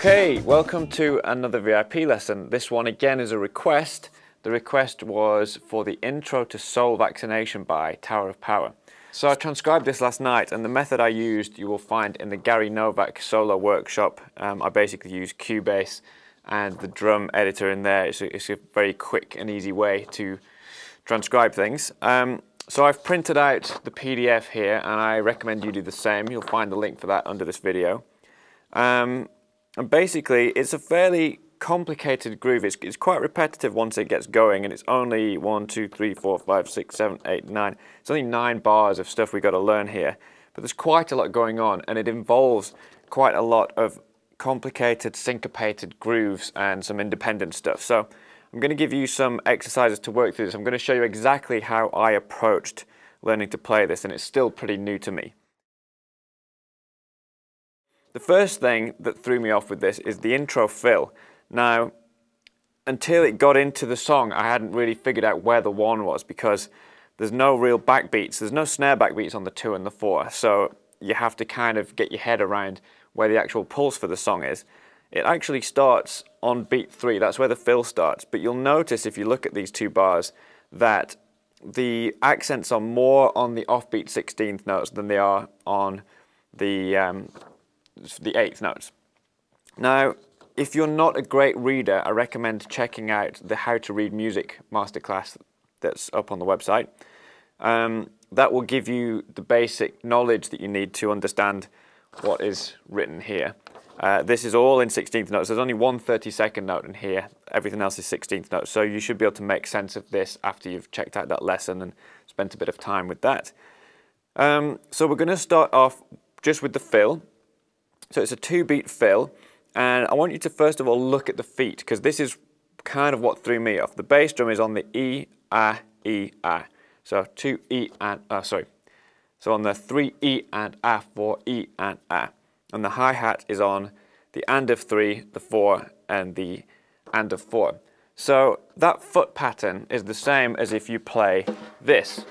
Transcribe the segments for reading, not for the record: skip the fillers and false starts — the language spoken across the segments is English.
Okay, welcome to another VIP lesson. This one again is a request. The request was for the intro to Soul Vaccination by Tower of Power. So I transcribed this last night, and the method I used you will find in the Gary Novak solo workshop. I basically use Cubase and the drum editor in there. It's a very quick and easy way to transcribe things. So I've printed out the PDF here, and I recommend you do the same. You'll find the link for that under this video. And basically, it's a fairly complicated groove. It's quite repetitive once it gets going, and it's only 1, 2, 3, 4, 5, 6, 7, 8, 9. It's only 9 bars of stuff we've got to learn here. But there's quite a lot going on, and it involves quite a lot of complicated, syncopated grooves and some independent stuff. So I'm going to give you some exercises to work through this. I'm going to show you exactly how I approached learning to play this, and it's still pretty new to me. The first thing that threw me off with this is the intro fill. Now, until it got into the song, I hadn't really figured out where the 1 was, because there's no real backbeats. There's no snare backbeats on the 2 and the 4, so you have to kind of get your head around where the actual pulse for the song is. It actually starts on beat 3, that's where the fill starts, but you'll notice if you look at these 2 bars that the accents are more on the offbeat 16th notes than they are on the 8th notes. Now, if you're not a great reader, I recommend checking out the How to Read Music masterclass that's up on the website. That will give you the basic knowledge that you need to understand what is written here. This is all in 16th notes. There's only one 32nd note in here. Everything else is 16th notes. So you should be able to make sense of this after you've checked out that lesson and spent a bit of time with that. So we're going to start off just with the fill. So it's a 2-beat fill, and I want you to first of all look at the feet, because this is kind of what threw me off. The bass drum is on the E, A, E, A. So 2 E and So on the 3 E and A, 4 E and A. And the hi-hat is on the and of 3, the 4, and the and of 4. So that foot pattern is the same as if you play this.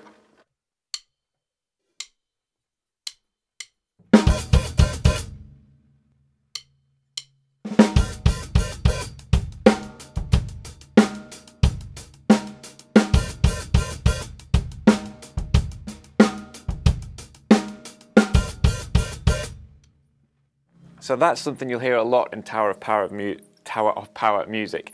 So that's something you'll hear a lot in Tower of Power music.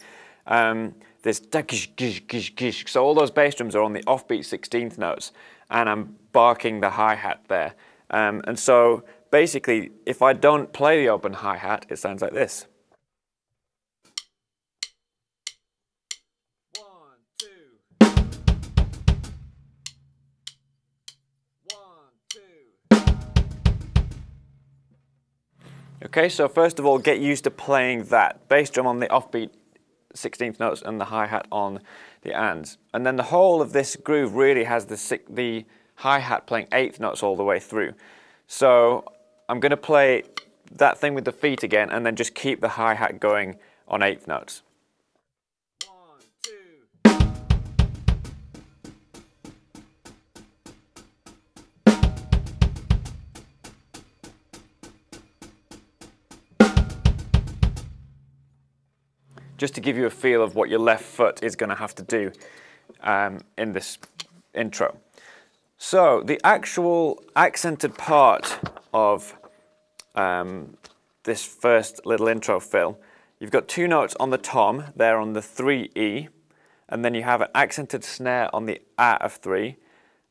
This gish, gish, gish, gish. So all those bass drums are on the offbeat 16th notes, and I'm barking the hi-hat there. And so basically, if I don't play the open hi-hat, it sounds like this. 1, 2. 1, 2. Okay, so first of all, get used to playing that. Bass drum on the offbeat 16th notes and the hi-hat on the ands. And then the whole of this groove really has the hi-hat playing 8th notes all the way through. So I'm going to play that thing with the feet again, and then just keep the hi-hat going on 8th notes. 1, 2. Just to give you a feel of what your left foot is going to have to do in this intro. So the actual accented part of this first little intro fill, you've got 2 notes on the tom, there on the 3 E, and then you have an accented snare on the A of 3,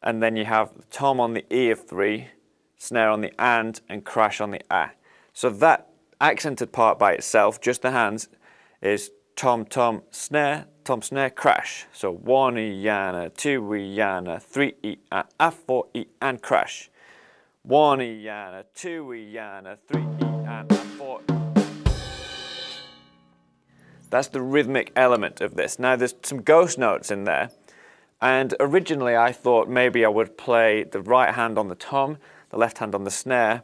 and then you have the tom on the E of 3, snare on the and crash on the A. So that accented part by itself, just the hands, is tom, tom, snare, crash. So 1 E and 2 E and 3 E and A, 4 E and crash. 1 E and 2 E and 3 E and 4. That's the rhythmic element of this. Now there's some ghost notes in there, and originally I thought maybe I would play the right hand on the tom, the left hand on the snare,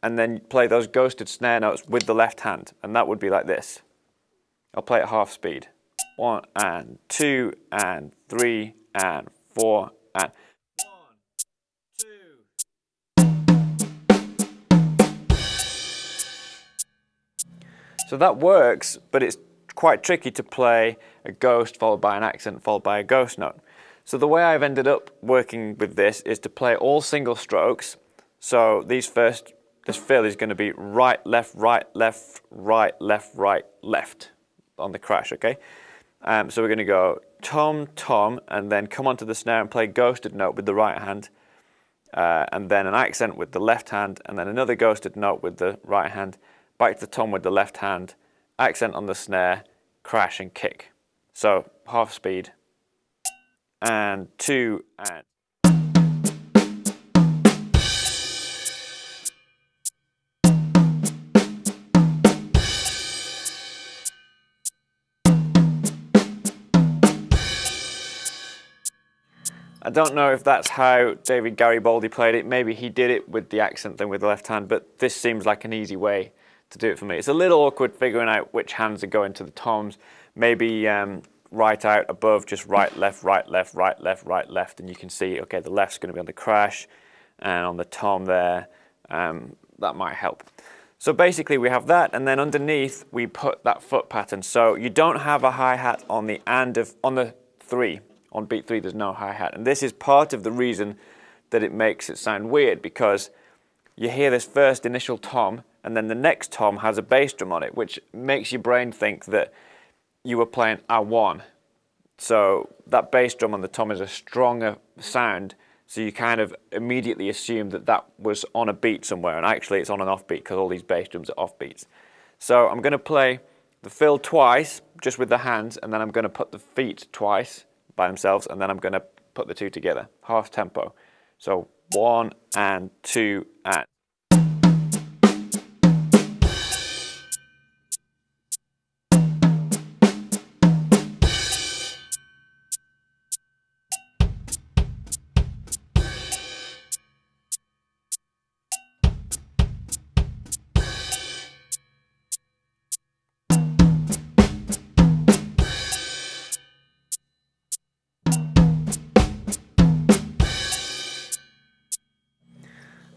and then play those ghosted snare notes with the left hand, and that would be like this. I'll play at half speed. 1 and 2 and 3 and 4 and 1, 2. So that works, but it's quite tricky to play a ghost followed by an accent followed by a ghost note. So the way I've ended up working with this is to play all single strokes. So this fill is going to be right, left, right, left, right, left, right, left on the crash, okay? So we're going to go tom, tom, and then come onto the snare and play ghosted note with the right hand, and then an accent with the left hand, and then another ghosted note with the right hand, back to the tom with the left hand, accent on the snare, crash and kick. So half speed, and 2, and. I don't know if that's how David Garibaldi played it. Maybe he did it with the accent thing with the left hand, but this seems like an easy way to do it for me. It's a little awkward figuring out which hands are going to the toms. Maybe right out above, just right, left, right, left, right, left, right, left, and you can see, okay, the left's going to be on the crash, and on the tom there, that might help. So basically we have that, and then underneath we put that foot pattern. So you don't have a hi-hat on the on the 3. On beat 3 there's no hi-hat, and this is part of the reason that it makes it sound weird, because you hear this first initial tom and then the next tom has a bass drum on it, which makes your brain think that you were playing a 1. So that bass drum on the tom is a stronger sound, so you kind of immediately assume that that was on a beat somewhere, and actually it's on an off beat because all these bass drums are off beats. So I'm going to play the fill twice just with the hands, and then I'm going to put the feet twice by themselves, and then I'm going to put the 2 together, half tempo. So 1 and 2 and.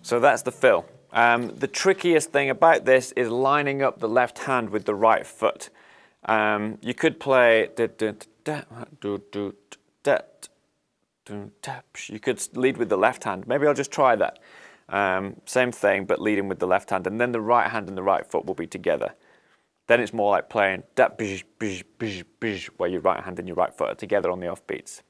So that's the fill. The trickiest thing about this is lining up the left hand with the right foot. You could play, you could lead with the left hand. Maybe I'll just try that. Same thing, but leading with the left hand, and then the right hand and the right foot will be together. Then it's more like playing where your right hand and your right foot are together on the off beats.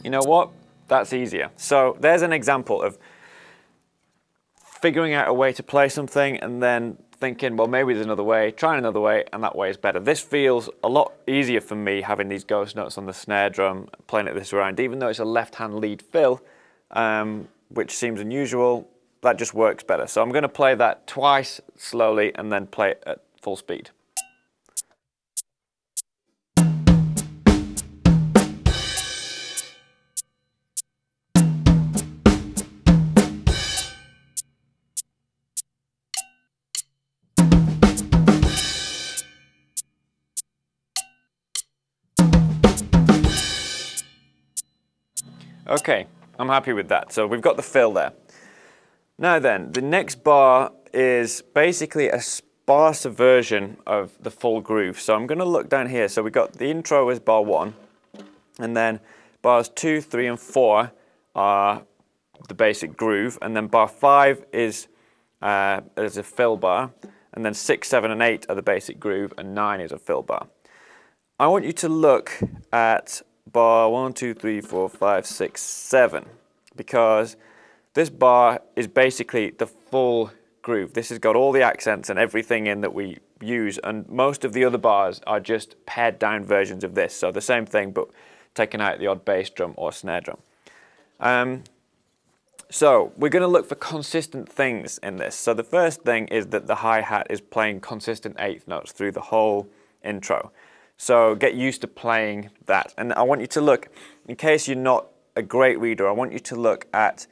You know what? That's easier. So there's an example of figuring out a way to play something and then thinking, well, maybe there's another way, trying another way, and that way is better. This feels a lot easier for me, having these ghost notes on the snare drum, playing it this around, even though it's a left-hand lead fill, which seems unusual, that just works better. So I'm going to play that twice slowly and then play it at full speed. Okay, I'm happy with that. So we've got the fill there. Now then, the next bar is basically a sparser version of the full groove. So I'm going to look down here. So we've got the intro is bar 1, and then bars 2, 3, and 4 are the basic groove, and then bar 5 is a fill bar, and then 6, 7, and 8 are the basic groove, and 9 is a fill bar. I want you to look at bar 1, 2, 3, 4, 5, 6, 7, because this bar is basically the full groove. This has got all the accents and everything in that we use, and most of the other bars are just pared down versions of this. So the same thing, but taking out the odd bass drum or snare drum. So we're going to look for consistent things in this. So the first thing is that the hi-hat is playing consistent 8th notes through the whole intro. So get used to playing that. And I want you to look, in case you're not a great reader, I want you to look at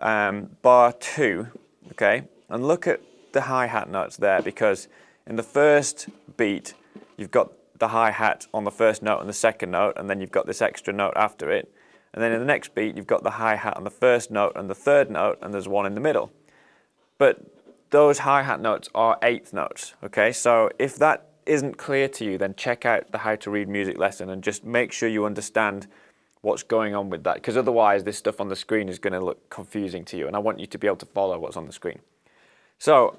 bar 2, okay, and look at the hi-hat notes there, because in the first beat you've got the hi-hat on the first note and the second note, and then you've got this extra note after it, and then in the next beat you've got the hi-hat on the first note and the third note, and there's one in the middle. But those hi-hat notes are eighth notes, okay? So if that isn't clear to you, then check out the How to Read Music lesson and just make sure you understand what's going on with that, because otherwise this stuff on the screen is going to look confusing to you, and I want you to be able to follow what's on the screen. So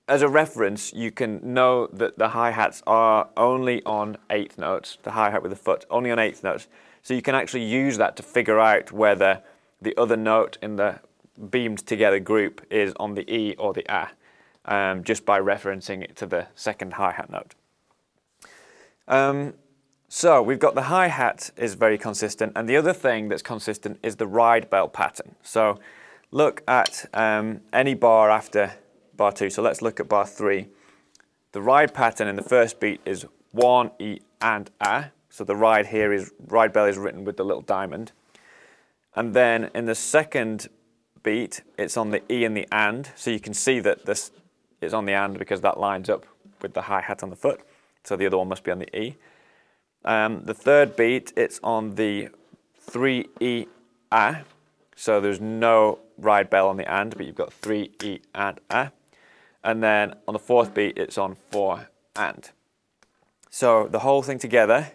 as a reference, you can know that the hi-hats are only on eighth notes, the hi-hat with the foot, only on eighth notes. So you can actually use that to figure out whether the other note in the beamed together group is on the E or the A, just by referencing it to the second hi-hat note. So we've got the hi-hat is very consistent, and the other thing that's consistent is the ride bell pattern. So look at any bar after bar 2. So let's look at bar 3. The ride pattern in the first beat is 1, E, and A. So the ride here is, ride bell is written with the little diamond. And then in the second beat, it's on the E and the and. So you can see that this is on the and because that lines up with the hi-hat on the foot. So the other one must be on the E. The third beat, it's on the 3 E A. So there's no ride bell on the and, but you've got 3 E and A. And then on the fourth beat, it's on 4 and. So the whole thing together,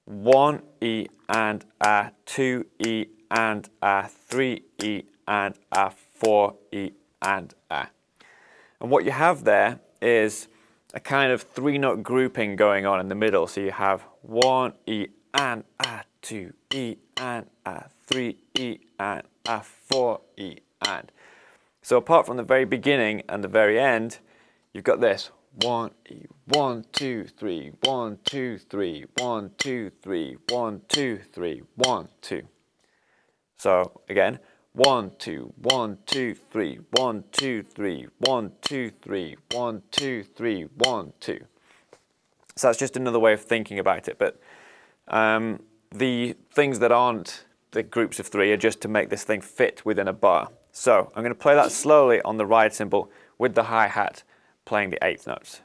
1 E and A, 2 E and A, 3 E and A, 4 E and A. And what you have there is a kind of 3-note grouping going on in the middle. So you have 1 E and A, 2 E and A, 3 E and A, 4 E and. So apart from the very beginning and the very end, you've got this 1 E, 1 2 3, 1 2 3, 1 2 3, 1 2 3, 1 2. So again, 1 2 1 2 3, 1 2 3, 1 2 3, 1 2 3, 1 2. So that's just another way of thinking about it. But the things that aren't the groups of 3 are just to make this thing fit within a bar. So I'm going to play that slowly on the ride cymbal with the hi-hat playing the eighth notes.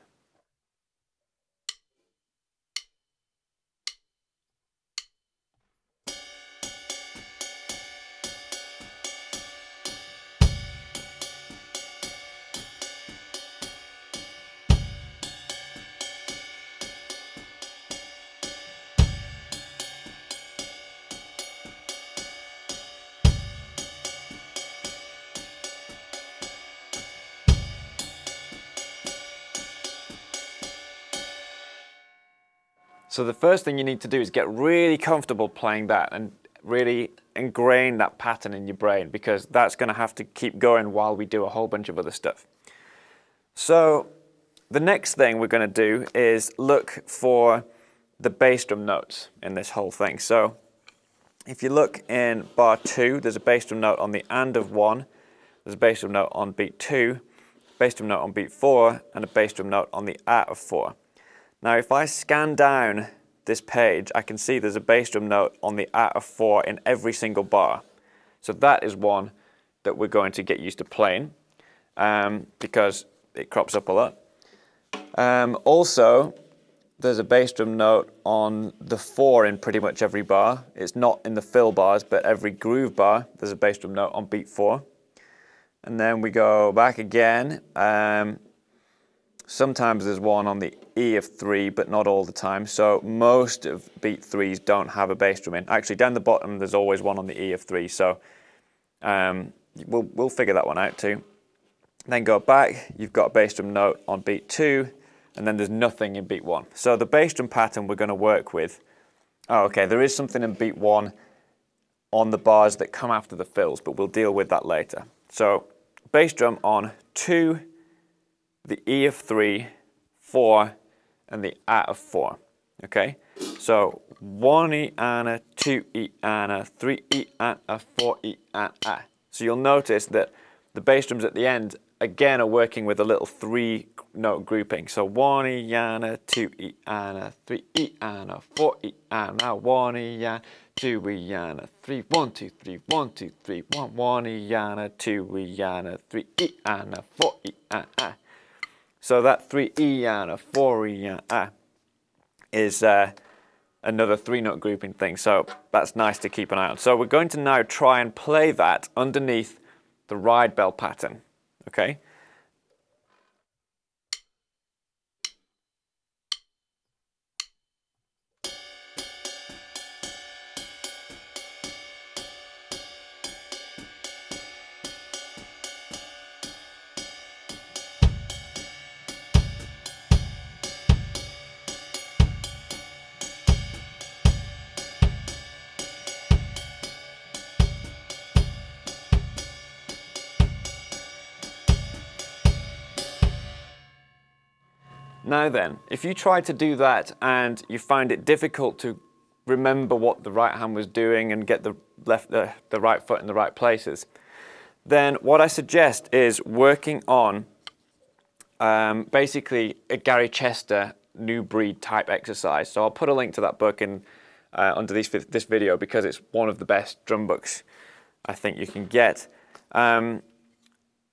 So the first thing you need to do is get really comfortable playing that and really ingrain that pattern in your brain, because that's going to have to keep going while we do a whole bunch of other stuff. So the next thing we're going to do is look for the bass drum notes in this whole thing. So if you look in bar 2, there's a bass drum note on the and of 1, there's a bass drum note on beat 2, bass drum note on beat 4, and a bass drum note on the A of 4. Now if I scan down this page, I can see there's a bass drum note on the A of 4 in every single bar. So that is one that we're going to get used to playing because it crops up a lot. Also, there's a bass drum note on the 4 in pretty much every bar. It's not in the fill bars, but every groove bar, there's a bass drum note on beat 4. And then we go back again. Sometimes there's one on the E of 3, but not all the time. So most of beat 3s don't have a bass drum in. Actually, down the bottom, there's always one on the E of 3. So we'll figure that one out too. Then go back, you've got a bass drum note on beat 2, and then there's nothing in beat 1. So the bass drum pattern we're going to work with, oh, okay, there is something in beat 1 on the bars that come after the fills, but we'll deal with that later. So bass drum on 2, the E of 3, 4, and the A of 4. Okay, so 1 E and a, 2 E and a, 3 E and a, 4 E and A. So you'll notice that the bass drums at the end again are working with a little 3-note grouping. So 1 E-ana, 2 E-ana, 3 E-ana, 4 E-ana, 1 E-ana, 2 E-ana, 3, 1, 2, 3, 1, 2, 3, 1, 1 E-ana, 2 E-ana, 3 E-ana, 4 E-ana. So that 3 E-ana, 4 E-ana is another 3-note grouping thing. So that's nice to keep an eye on. So we're going to now try and play that underneath the ride bell pattern, okay? Now then, if you try to do that and you find it difficult to remember what the right hand was doing and get the right foot in the right places, then what I suggest is working on basically a Gary Chester new breed type exercise. So I'll put a link to that book in under this video because it's one of the best drum books I think you can get.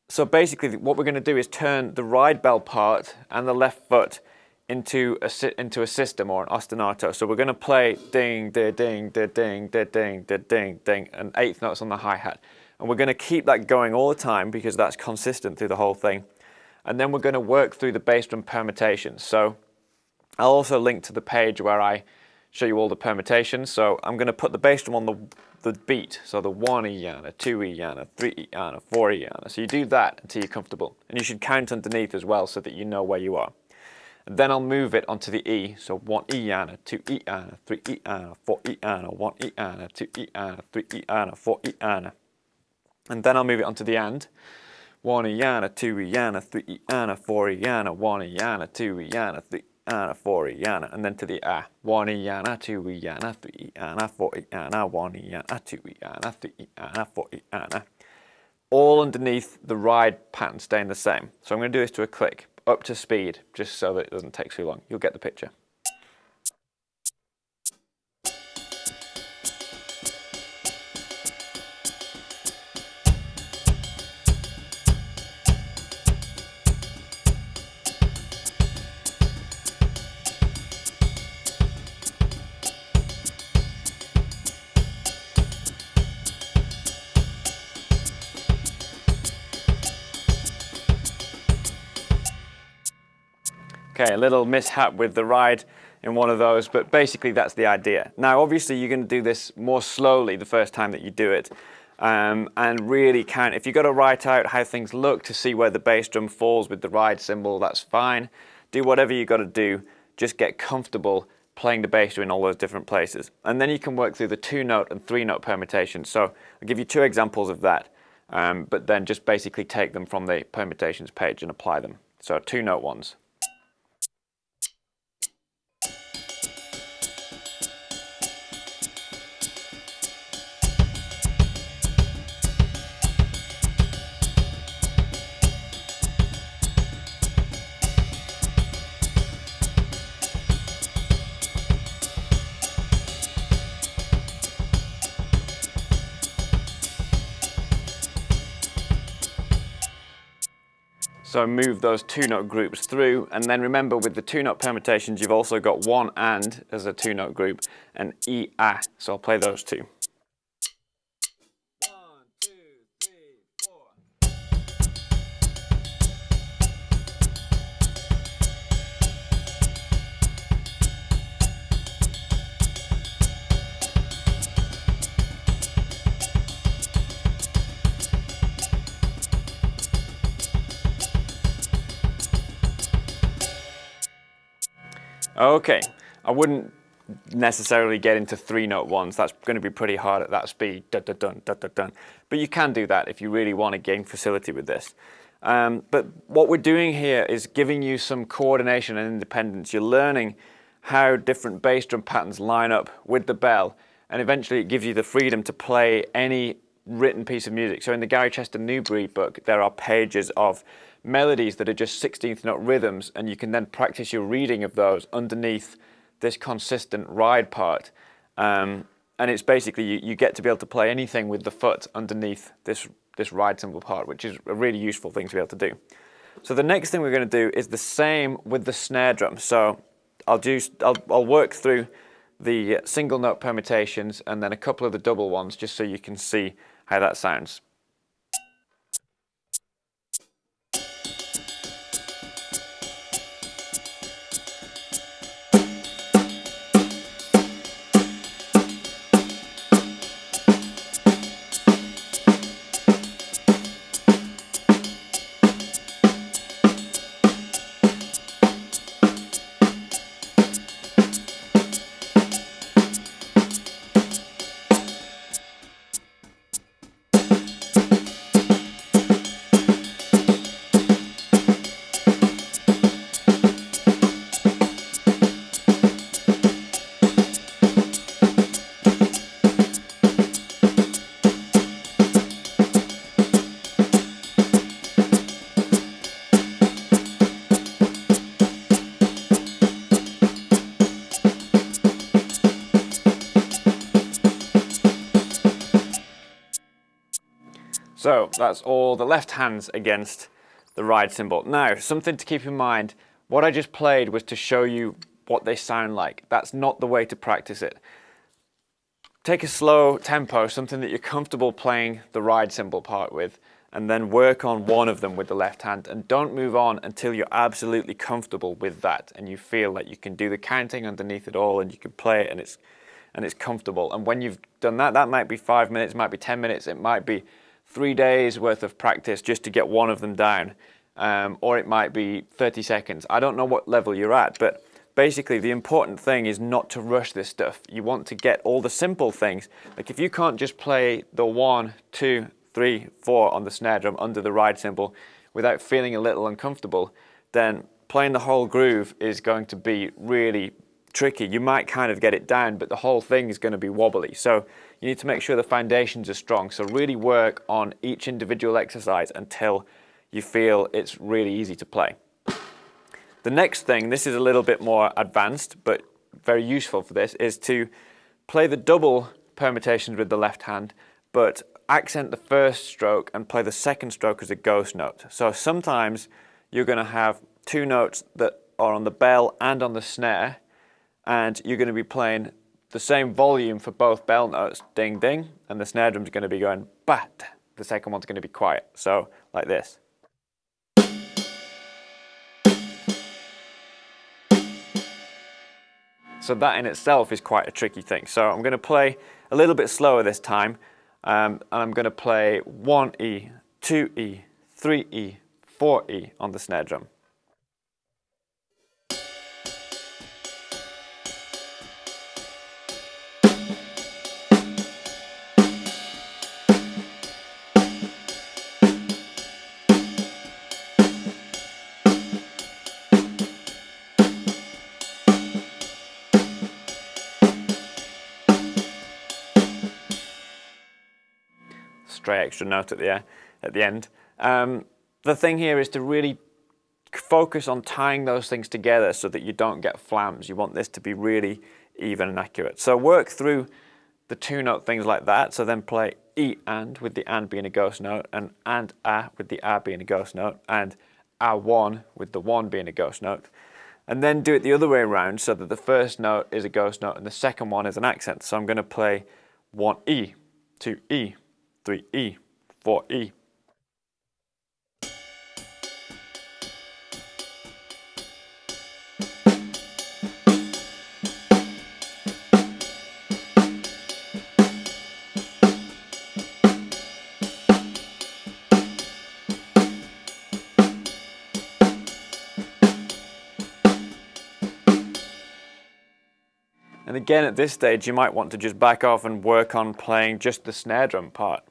So basically what we're going to do is turn the ride bell part and the left foot into a system or an ostinato. So we're going to play ding, da, ding, da, ding, da, ding, da, ding, ding, and 8th notes on the hi-hat. And we're going to keep that going all the time because that's consistent through the whole thing. And then we're going to work through the bass drum permutations. So I'll also link to the page where I show you all the permutations. So I'm going to put the bass drum on the beat. So the 1 E-ana, 2 E-ana, 3 E-ana, 4 E-ana. So you do that until you're comfortable. And you should count underneath as well so that you know where you are. And then I'll move it onto the E. So 1 E-ana, 2 E-ana, 3 E-ana, 4 E-ana, 1 E-ana, 2 E-ana, 3 E-ana, 4 E-ana. And then I'll move it onto the and. 1 E-ana, 2 E-ana, 3 E-ana, 4 E-ana, 1 E-ana, 2 E-ana, 3 E-ana, 4 E-ana, and then to the A. 1 E-ana, 2 E-ana, 3 E-ana, 4 E-ana, 1 E-ana, 2 E-ana, 3 E-ana, 4 E-ana. All underneath the ride pattern staying the same. So I'm going to do this to a click, up to speed, just so that it doesn't take too long. You'll get the picture. Okay, a little mishap with the ride in one of those, but basically that's the idea. Now obviously you're going to do this more slowly the first time that you do it, and really count. If you've got to write out how things look to see where the bass drum falls with the ride cymbal, that's fine. Do whatever you've got to do, just get comfortable playing the bass drum in all those different places. And then you can work through the 2-note and 3-note permutations. So I'll give you 2 examples of that, but then just basically take them from the permutations page and apply them. So 2-note ones. So move those 2-note groups through, and then remember with the 2-note permutations you've also got 1 and as a 2-note group and E-a. So I'll play those 2. 1, 2, 3, 4. Okay, I wouldn't necessarily get into 3-note ones. That's going to be pretty hard at that speed. Dun, dun, dun, dun, dun, dun. But you can do that if you really want to gain facility with this. But what we're doing here is giving you some coordination and independence. You're learning how different bass drum patterns line up with the bell, and eventually it gives you the freedom to play any written piece of music. So in the Gary Chester Newbury book, there are pages of melodies that are just 16th note rhythms, and you can then practice your reading of those underneath this consistent ride part. And it's basically, you get to be able to play anything with the foot underneath this ride cymbal part, which is a really useful thing to be able to do. So the next thing we're going to do is the same with the snare drum. So I'll work through the single note permutations and then a couple of the double ones, just so you can see how that sounds. So that's all the left hands against the ride cymbal. Now, something to keep in mind, what I just played was to show you what they sound like. That's not the way to practice it. Take a slow tempo, something that you're comfortable playing the ride cymbal part with, and then work on one of them with the left hand, and don't move on until you're absolutely comfortable with that and you feel like you can do the counting underneath it all and you can play it and it's comfortable. And when you've done that, that might be 5 minutes, it might be 10 minutes, it might be 3 days worth of practice just to get one of them down, or it might be 30 seconds. I don't know what level you're at, but basically the important thing is not to rush this stuff. You want to get all the simple things. Like if you can't just play the 1, 2, 3, 4 on the snare drum under the ride cymbal without feeling a little uncomfortable, then playing the whole groove is going to be really tricky. You might kind of get it down, but the whole thing is going to be wobbly. So you need to make sure the foundations are strong. So really work on each individual exercise until you feel it's really easy to play. The next thing, this is a little bit more advanced, but very useful for this, is to play the double permutations with the left hand, but accent the first stroke and play the second stroke as a ghost note. So sometimes you're going to have 2 notes that are on the bell and on the snare, and you're going to be playing the same volume for both bell notes, ding ding, and the snare drum's going to be going bat. The second one's going to be quiet, so like this. So that in itself is quite a tricky thing. So I'm going to play a little bit slower this time, and I'm going to play 1E, 2E, 3E, 4E on the snare drum. Stray extra note at the end. The thing here is to really focus on tying those things together so that you don't get flams. You want this to be really even and accurate. So work through the 2-note things like that. So then play E and with the and being a ghost note, and a with the a being a ghost note, and a1 with the 1 being a ghost note. And then do it the other way around so that the first note is a ghost note and the second one is an accent. So I'm going to play 1E, 2E, 3E, 4E. And again, at this stage, you might want to just back off and work on playing just the snare drum part.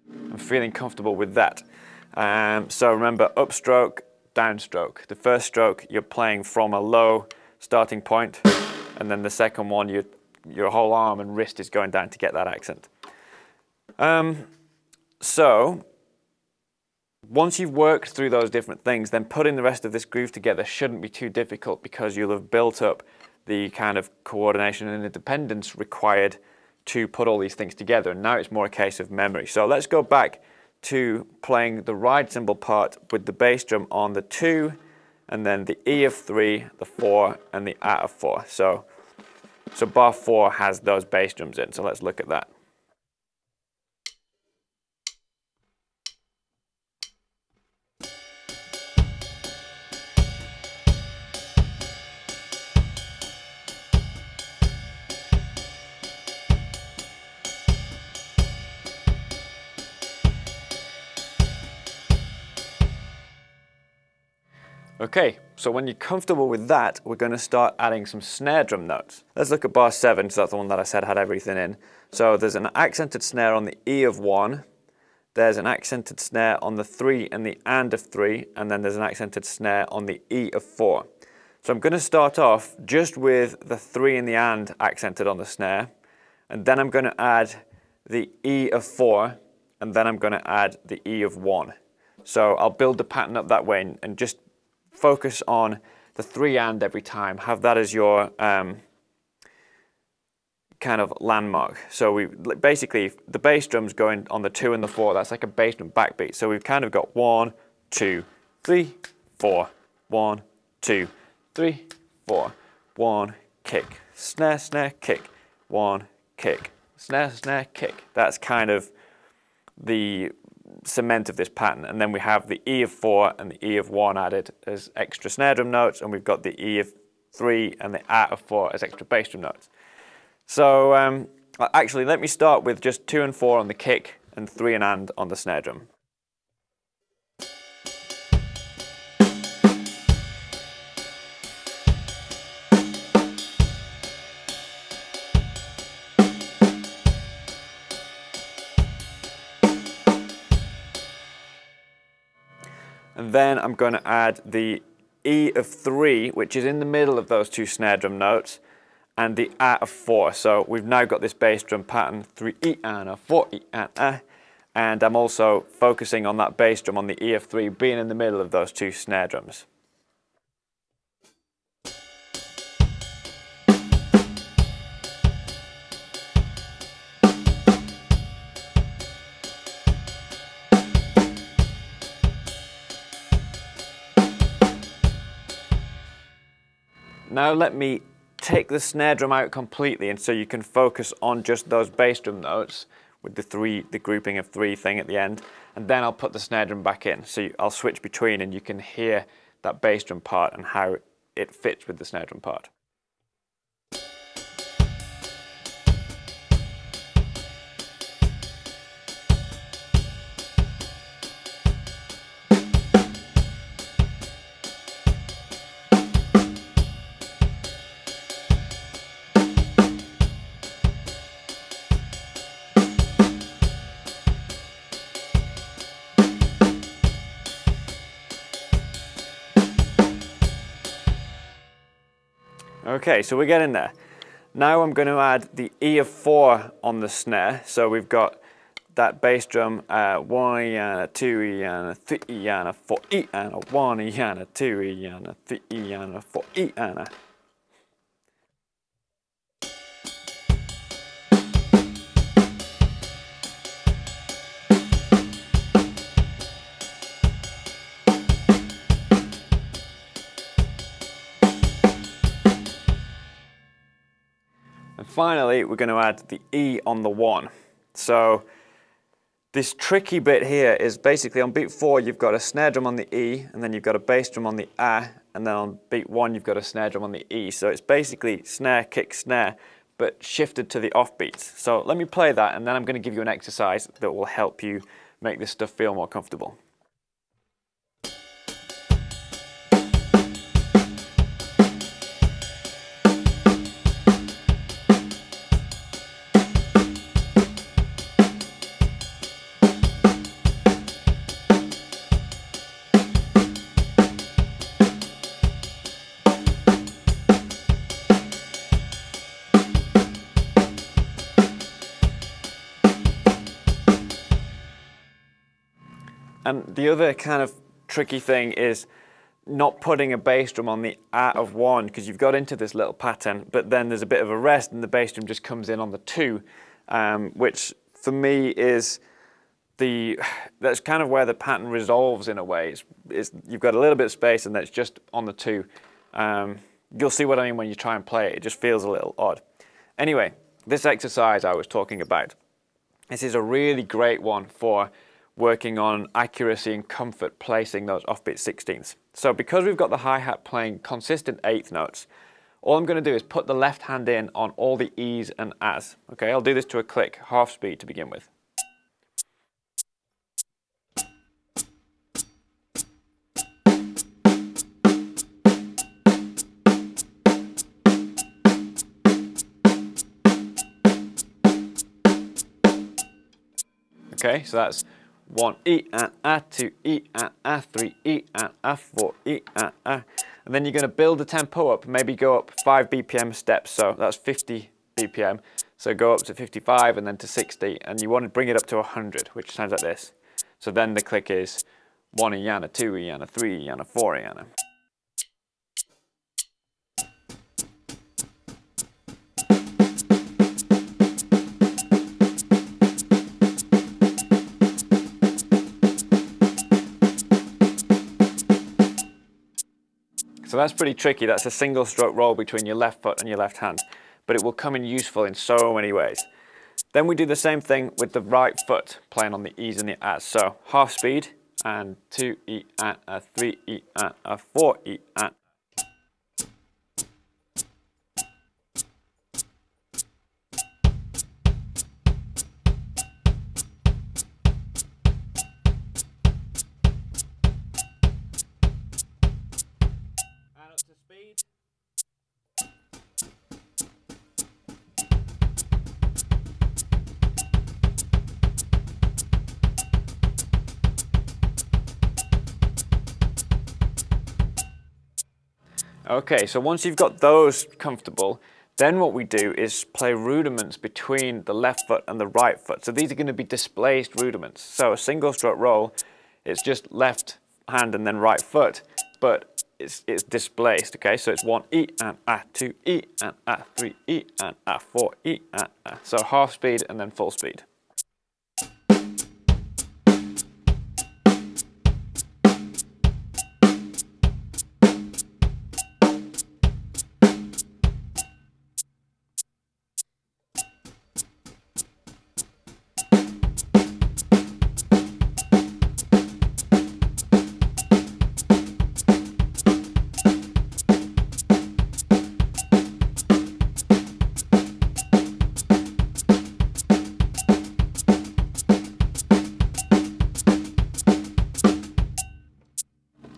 I'm feeling comfortable with that. So remember, upstroke, downstroke. The first stroke, you're playing from a low starting point, and then the second one, you're your whole arm and wrist is going down to get that accent. So once you've worked through those different things, then putting the rest of this groove together shouldn't be too difficult, because you'll have built up the kind of coordination and independence required to put all these things together, and now it's more a case of memory. So let's go back to playing the ride cymbal part with the bass drum on the 2, and then the E of 3, the 4, and the A of 4. So bar 4 has those bass drums in, so let's look at that. Okay, so when you're comfortable with that, we're going to start adding some snare drum notes. Let's look at bar 7, because that's the one that I said had everything in. So there's an accented snare on the E of 1, there's an accented snare on the 3 and the and of 3, and then there's an accented snare on the E of 4. So I'm going to start off just with the 3 and the and accented on the snare, and then I'm going to add the E of 4, and then I'm going to add the E of 1. So I'll build the pattern up that way, and just focus on the 3 and every time. Have that as your kind of landmark. So we basically, the bass drum's going on the 2 and the 4. That's like a bass drum backbeat. So we've kind of got 1, 2, 3, 4, 1, 2, 3, 4, 1, kick, snare, snare, kick, 1, kick, snare, snare, kick. That's kind of the cement of this pattern. And then we have the E of 4 and the E of 1 added as extra snare drum notes, and we've got the E of 3 and the A of 4 as extra bass drum notes. So actually, let me start with just 2 and 4 on the kick and 3 and on the snare drum. And then I'm going to add the E of 3, which is in the middle of those 2 snare drum notes, and the A of 4. So we've now got this bass drum pattern, 3 E and a, 4 E and A, and I'm also focusing on that bass drum on the E of 3 being in the middle of those 2 snare drums. Now let me take the snare drum out completely, and so you can focus on just those bass drum notes with the grouping of 3 thing at the end, and then I'll put the snare drum back in. So I'll switch between, and you can hear that bass drum part and how it fits with the snare drum part. Okay, so we're getting there. Now I'm going to add the E of 4 on the snare. So we've got that bass drum, 1 E and a 2 E and a 3 E and a 4 E and a 1 E and a 2 E and a 3 E and a 4 E and a. And finally, we're going to add the E on the 1. So this tricky bit here is basically on beat 4, you've got a snare drum on the E, and then you've got a bass drum on the A, and then on beat 1, you've got a snare drum on the E. So it's basically snare, kick, snare, but shifted to the offbeats. So let me play that, and then I'm going to give you an exercise that will help you make this stuff feel more comfortable. And the other kind of tricky thing is not putting a bass drum on the A of 1, because you've got into this little pattern, but then there's a bit of a rest and the bass drum just comes in on the 2, which for me is that's kind of where the pattern resolves in a way. You've got a little bit of space and that's just on the 2. You'll see what I mean when you try and play it. It just feels a little odd. Anyway, this exercise I was talking about, this is a really great one for working on accuracy and comfort placing those offbeat 16ths. So because we've got the hi-hat playing consistent 8th notes, all I'm going to do is put the left hand in on all the E's and A's. Okay, I'll do this to a click, half speed to begin with. Okay, so that's 1 E and A, 2 E and A, 3 E and A, 4 E and A. And then you're going to build the tempo up, maybe go up 5 BPM steps, so that's 50 BPM. So go up to 55 and then to 60, and you want to bring it up to 100, which sounds like this. So then the click is 1 E and a, 2 E and a, 3 E and a, 4 E and a. So that's pretty tricky. That's a single stroke roll between your left foot and your left hand, but it will come in useful in so many ways. Then we do the same thing with the right foot, playing on the E's and the A's. So half speed, and 2 E and a, 3 E and a, 4 E and. Okay, so once you've got those comfortable, then what we do is play rudiments between the left foot and the right foot. So these are going to be displaced rudiments. So a single stroke roll, it's just left hand and then right foot, but it's displaced, okay? So it's 1 E and A, 2 E and A, 3 E and A, 4 E and A. So half speed and then full speed.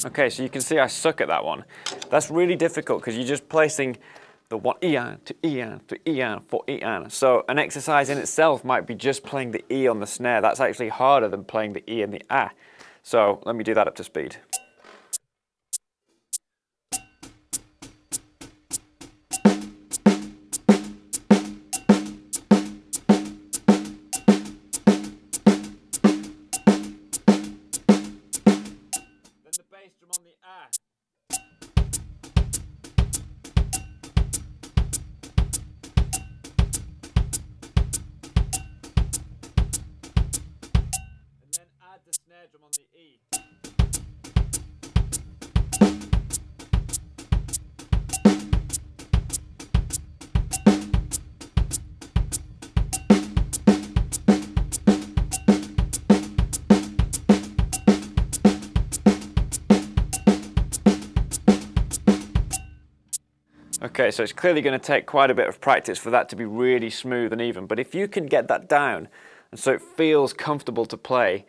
Okay, so you can see I suck at that one. That's really difficult because you're just placing the 1 E and, 2 E and, 3 E and, 4 E and. So an exercise in itself might be just playing the E on the snare. That's actually harder than playing the E and the A. So let me do that up to speed. On the A. And then add the snare drum on the E. Okay, so it's clearly going to take quite a bit of practice for that to be really smooth and even, but if you can get that down and so it feels comfortable to play,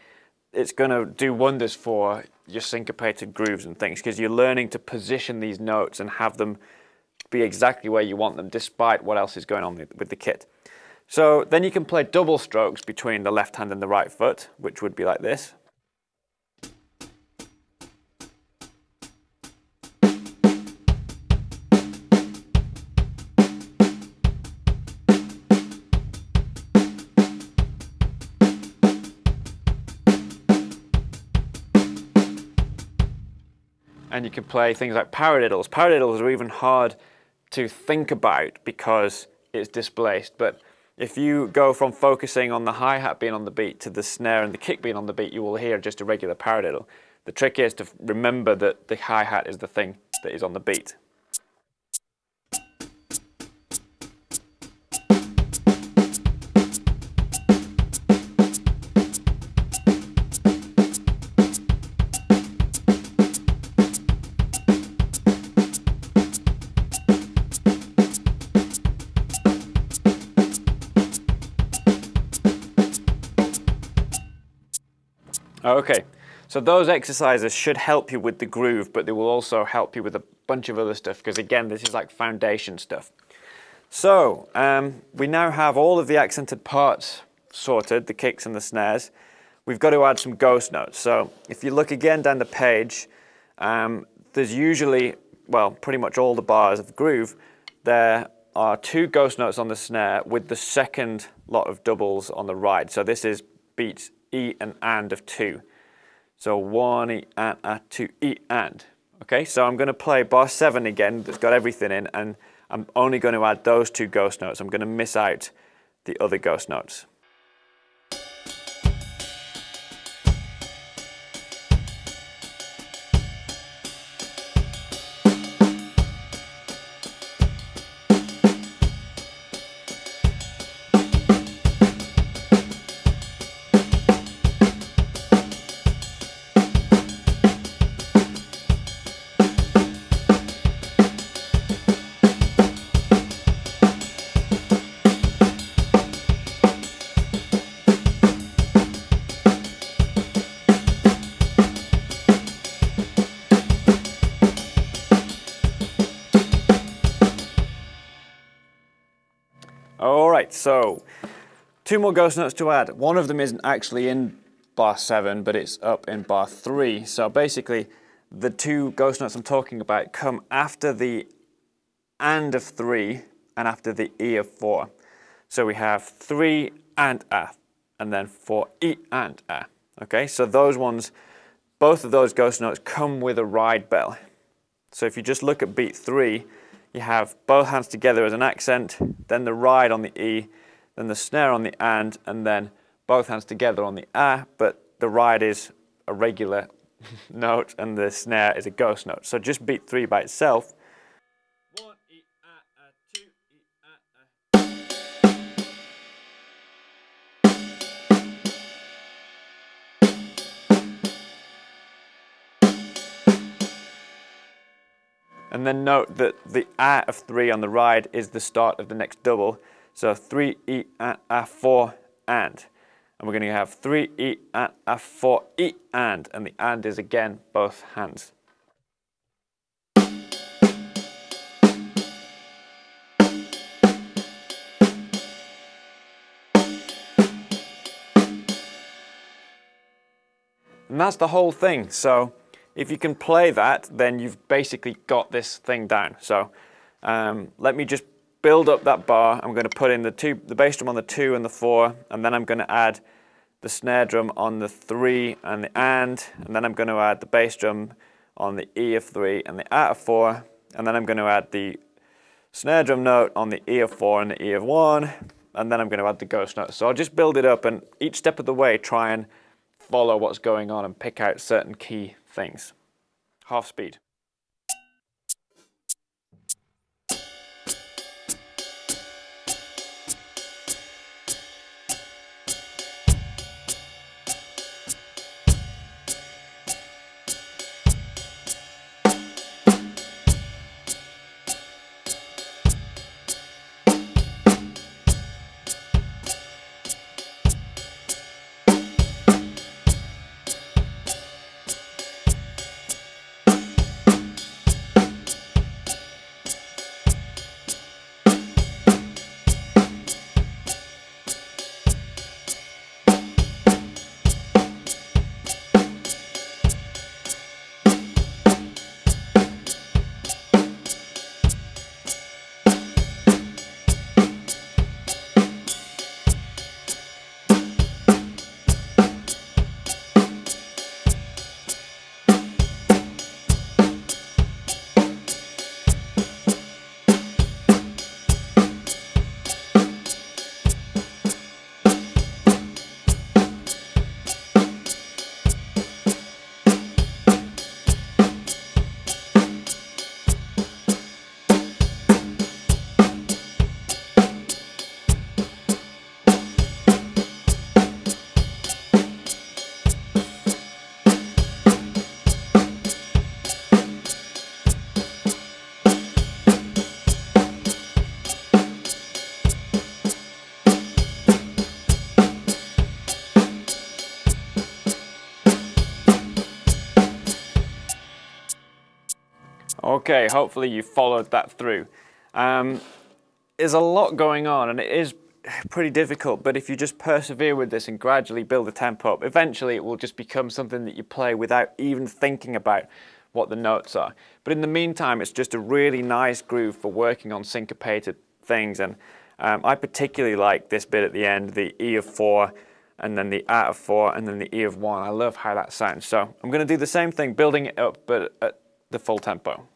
it's going to do wonders for your syncopated grooves and things, because you're learning to position these notes and have them be exactly where you want them despite what else is going on with the kit. So then you can play double strokes between the left hand and the right foot, which would be like this. and you can play things like paradiddles. Paradiddles are even hard to think about because it's displaced, but if you go from focusing on the hi-hat being on the beat to the snare and the kick being on the beat, you will hear just a regular paradiddle. The trick is to remember that the hi-hat is the thing that is on the beat. Okay, so those exercises should help you with the groove, but they will also help you with a bunch of other stuff, because again, this is like foundation stuff. So, we now have all of the accented parts sorted, the kicks and the snares. We've got to add some ghost notes. So, if you look again down the page, there's usually, well, pretty much all the bars of the groove, there are 2 ghost notes on the snare with the second lot of doubles on the ride. So this is beats E and of 2. So 1 E and 2 E and. Okay, so I'm going to play bar 7 again, that's got everything in, and I'm only going to add those 2 ghost notes. I'm going to miss out the other ghost notes. Alright, so 2 more ghost notes to add. One of them isn't actually in bar 7, but it's up in bar 3. So basically, the 2 ghost notes I'm talking about come after the and of 3 and after the E of 4. So we have 3 and A, and then 4 E and A. Okay, so those ones, both of those ghost notes come with a ride bell. So if you just look at beat 3, you have both hands together as an accent, then the ride on the E, then the snare on the and then both hands together on the A, but the ride is a regular note and the snare is a ghost note. So just beat 3 by itself. 1 E A 2 E A. And then note that the A of 3 on the ride is the start of the next double. So 3 E A 4 and. And we're going to have 3 E A 4 E and the and is again both hands. And that's the whole thing. So if you can play that, then you've basically got this thing down. So let me just build up that bar. I'm going to put in the bass drum on the 2 and the 4, and then I'm going to add the snare drum on the 3 and the and then I'm going to add the bass drum on the E of 3 and the A of 4, and then I'm going to add the snare drum note on the E of 4 and the E of 1, and then I'm going to add the ghost note. So I'll just build it up, and each step of the way try and follow what's going on and pick out certain key things. Half speed. Okay, hopefully you followed that through. There's a lot going on and it is pretty difficult, but if you just persevere with this and gradually build the tempo up, eventually it will just become something that you play without even thinking about what the notes are. But in the meantime, it's just a really nice groove for working on syncopated things, and I particularly like this bit at the end, the E of 4, and then the A of 4, and then the E of 1. I love how that sounds. So I'm going to do the same thing, building it up, but at the full tempo.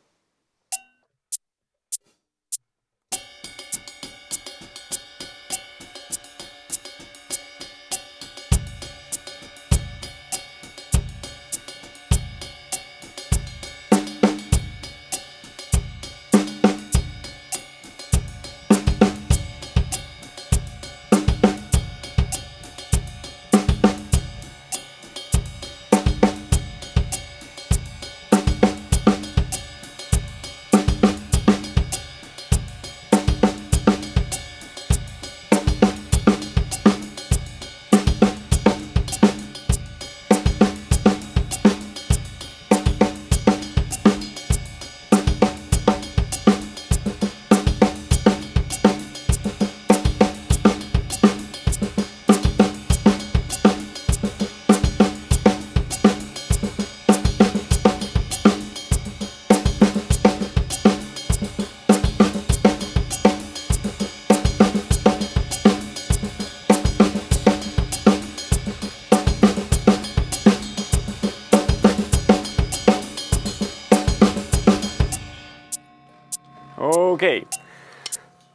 Okay,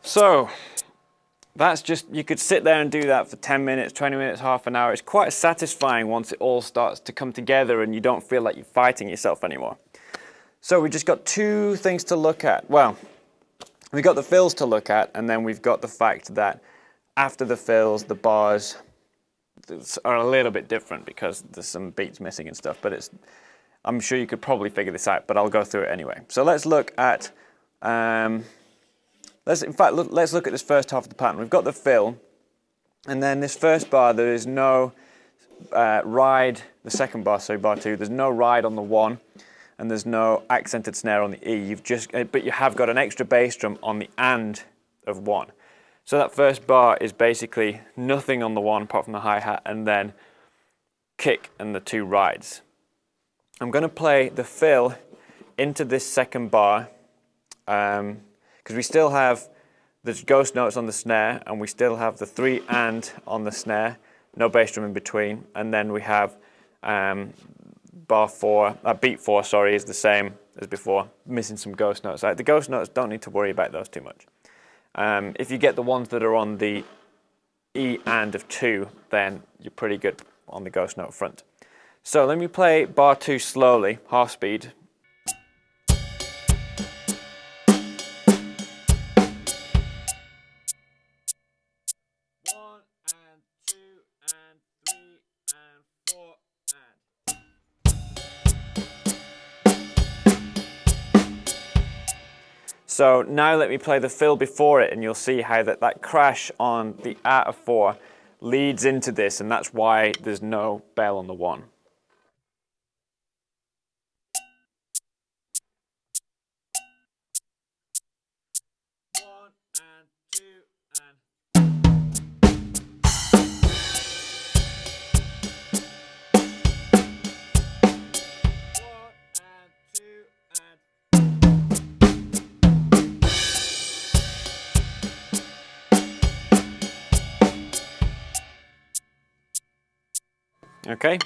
so that's just, you could sit there and do that for 10 minutes, 20 minutes, half an hour. It's quite satisfying once it all starts to come together and you don't feel like you're fighting yourself anymore. So we just got two things to look at. Well, we've got the fills to look at, and then we've got the fact that after the fills, the bars are a little bit different because there's some beats missing and stuff, but I'm sure you could probably figure this out, but I'll go through it anyway. So let's look at let's look at this first half of the pattern. We've got the fill, and then this first bar, there is no ride, the second bar, so bar 2, there's no ride on the 1, and there's no accented snare on the E. But you have got an extra bass drum on the and of 1. So that first bar is basically nothing on the 1 apart from the hi-hat, and then kick and the 2 rides. I'm going to play the fill into this second bar, because we still have the ghost notes on the snare, and we still have the 3 and on the snare, no bass drum in between, and then we have beat 4, sorry, is the same as before, missing some ghost notes. The ghost notes, don't need to worry about those too much. If you get the ones that are on the E and of 2, then you're pretty good on the ghost note front. So let me play bar 2 slowly, half speed. So now let me play the fill before it, and you'll see how that crash on the A of 4 leads into this, and that's why there's no bell on the 1. Okay,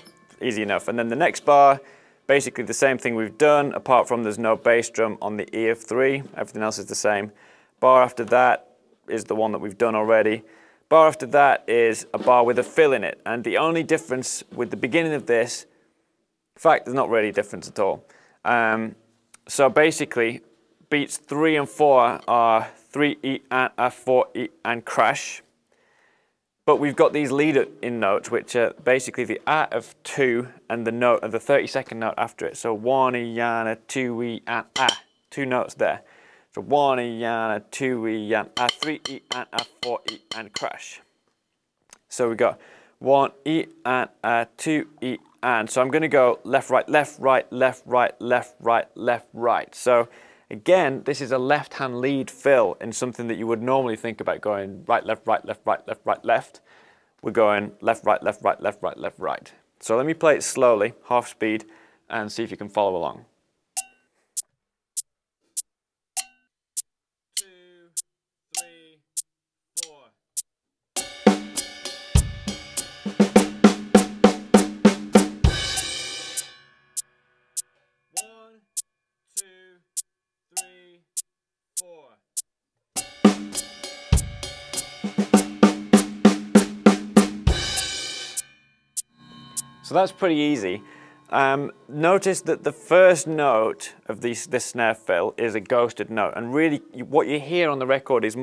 easy enough. And then the next bar, basically the same thing we've done, apart from there's no bass drum on the E of 3. Everything else is the same. Bar after that is the one that we've done already. Bar after that is a bar with a fill in it. And the only difference with the beginning of this, in fact, there's not really a difference at all. So basically, beats 3 and 4 are 3 E and a 4 E and crash. But we've got these lead-in notes, which are basically the A of 2 and the note of the 32nd note after it. So 1 E and a 2 E and A, 2 notes there. So 1 E and a 2 E and a 3 E and a 4 E and crash. So we got 1 E and a 2 E and. So I'm going to go left, right, left, right, left, right, left, right, left, right. So again, this is a left-hand lead fill in something that you would normally think about going right, left, right, left, right, left, right, left. We're going left, right, left, right, left, right, left, right. So let me play it slowly, half speed, and see if you can follow along. 2, 3, 4. 1, 2, 3, 4. So that's pretty easy. Notice that the first note of this snare fill is a ghosted note, and really what you hear on the record is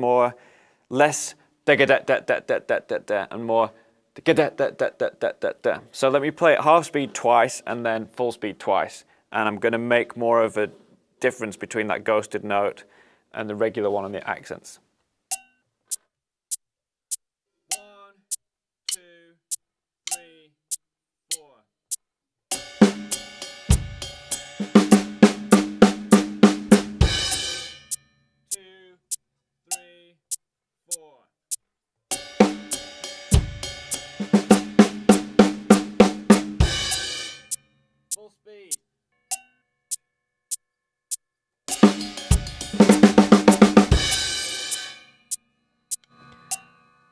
less da da da da da da da da and more da da da da da da da da. So let me play it half speed twice and then full speed twice, and I'm going to make more of a difference between that ghosted note and the regular one on the accents. 1, 2, 3, 4. 2, 3, 4. Full speed.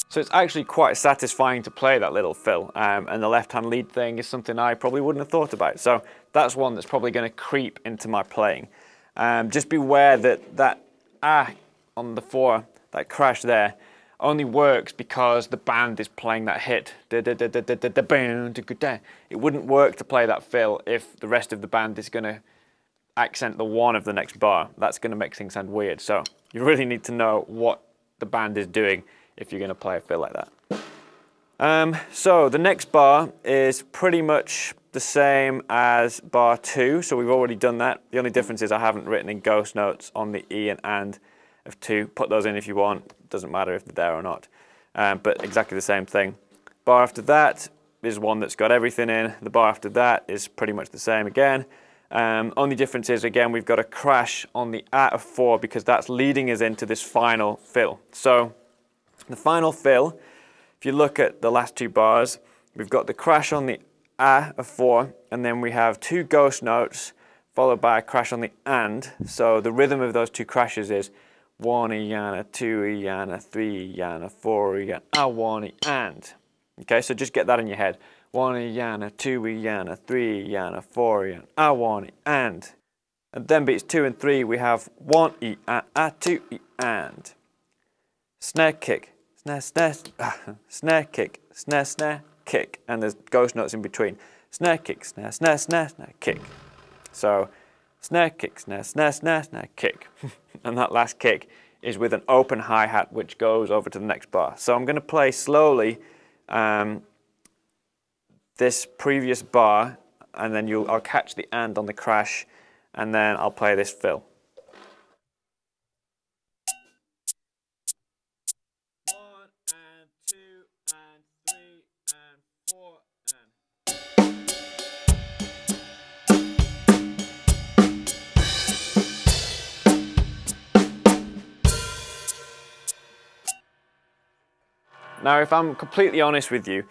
So it's actually quite satisfying to play that little fill, and the left-hand lead thing is something I probably wouldn't have thought about. So that's one that's probably going to creep into my playing. Just beware that on the 4, that crash there, only works because the band is playing that hit. It wouldn't work to play that fill if the rest of the band is going to accent the 1 of the next bar. That's going to make things sound weird. So you really need to know what the band is doing if you're going to play a fill like that. So the next bar is pretty much the same as bar 2, so we've already done that. The only difference is I haven't written in ghost notes on the E and of 2. Put those in if you want, doesn't matter if they're there or not. But exactly the same thing. Bar after that is one that's got everything in. The bar after that is pretty much the same again. Only difference is, again, we've got a crash on the A of 4 because that's leading us into this final fill. So the final fill, if you look at the last 2 bars, we've got the crash on the A of 4, and then we have 2 ghost notes followed by a crash on the and. So the rhythm of those 2 crashes is 1 yana, 2 yana, 3 yana, 4 yana, a 1 and. Okay, so just get that in your head. 1 yana, 2 yana, 3 yana, 4 yana, a 1 and. And then beats 2 and 3 we have 1 a 2 and. Snare kick, snare, snare, snare kick, snare, snare, kick, and there's ghost notes in between. Snare kick, snare, snare, snare, snare, kick. So snare kick, snare, snare, snare, snare, kick. And that last kick is with an open hi-hat which goes over to the next bar. So I'm going to play slowly this previous bar, and then I'll catch the and on the crash, and then I'll play this fill. Now, if I'm completely honest with you,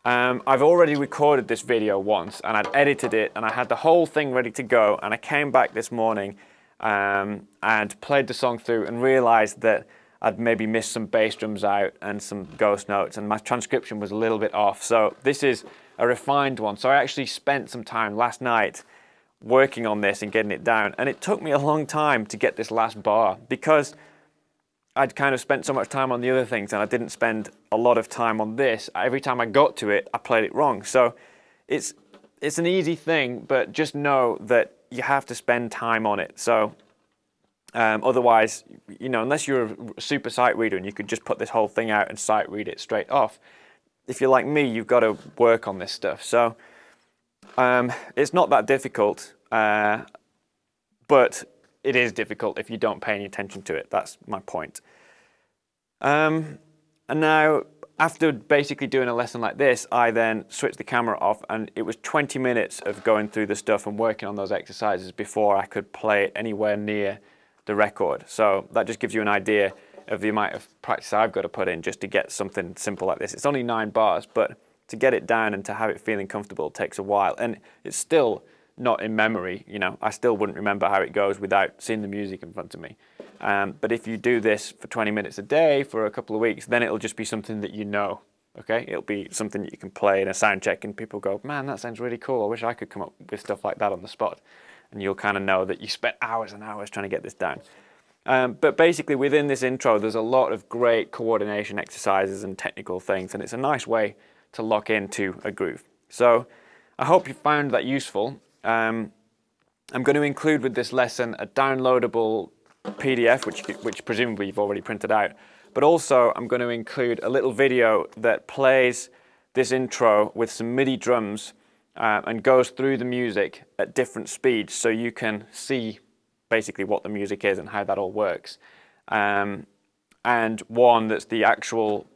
I've already recorded this video once and I'd edited it and I had the whole thing ready to go, and I came back this morning and played the song through and realized that I'd maybe missed some bass drums out and some ghost notes, and my transcription was a little bit off. So this is a refined one. So I actually spent some time last night working on this and getting it down, and it took me a long time to get this last bar because I'd kind of spent so much time on the other things and I didn't spend a lot of time on this. Every time I got to it, I played it wrong. So it's an easy thing, but just know that you have to spend time on it. So otherwise, you know, unless you're a super sight reader and you could just put this whole thing out and sight read it straight off, if you're like me, you've got to work on this stuff. So it's not that difficult, but it is difficult if you don't pay any attention to it. That's my point. And now after basically doing a lesson like this, I then switched the camera off, and it was 20 minutes of going through the stuff and working on those exercises before I could play it anywhere near the record. So that just gives you an idea of the amount of practice I've got to put in just to get something simple like this. It's only 9 bars, but to get it down and to have it feeling comfortable takes a while. And it's still not in memory, you know, I still wouldn't remember how it goes without seeing the music in front of me. But if you do this for 20 minutes a day for a couple of weeks, then it'll just be something that you know, okay? It'll be something that you can play in a sound check and people go, man, that sounds really cool. I wish I could come up with stuff like that on the spot. And you'll kind of know that you spent hours and hours trying to get this down. But basically within this intro, there's a lot of great coordination exercises and technical things, and it's a nice way to lock into a groove. So I hope you found that useful. I'm going to include with this lesson a downloadable PDF, which presumably you've already printed out, but also I'm going to include a little video that plays this intro with some MIDI drums and goes through the music at different speeds so you can see basically what the music is and how that all works. And one that's the actual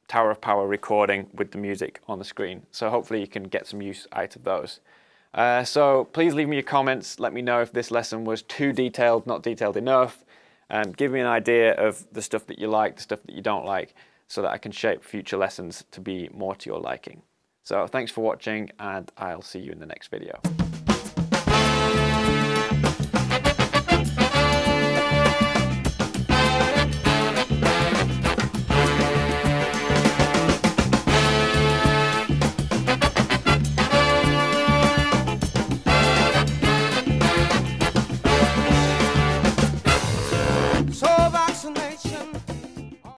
Tower of Power recording with the music on the screen. So hopefully you can get some use out of those. So please leave me your comments. Let me know if this lesson was too detailed, not detailed enough. Give me an idea of the stuff that you like, the stuff that you don't like, so that I can shape future lessons to be more to your liking. So thanks for watching, and I'll see you in the next video.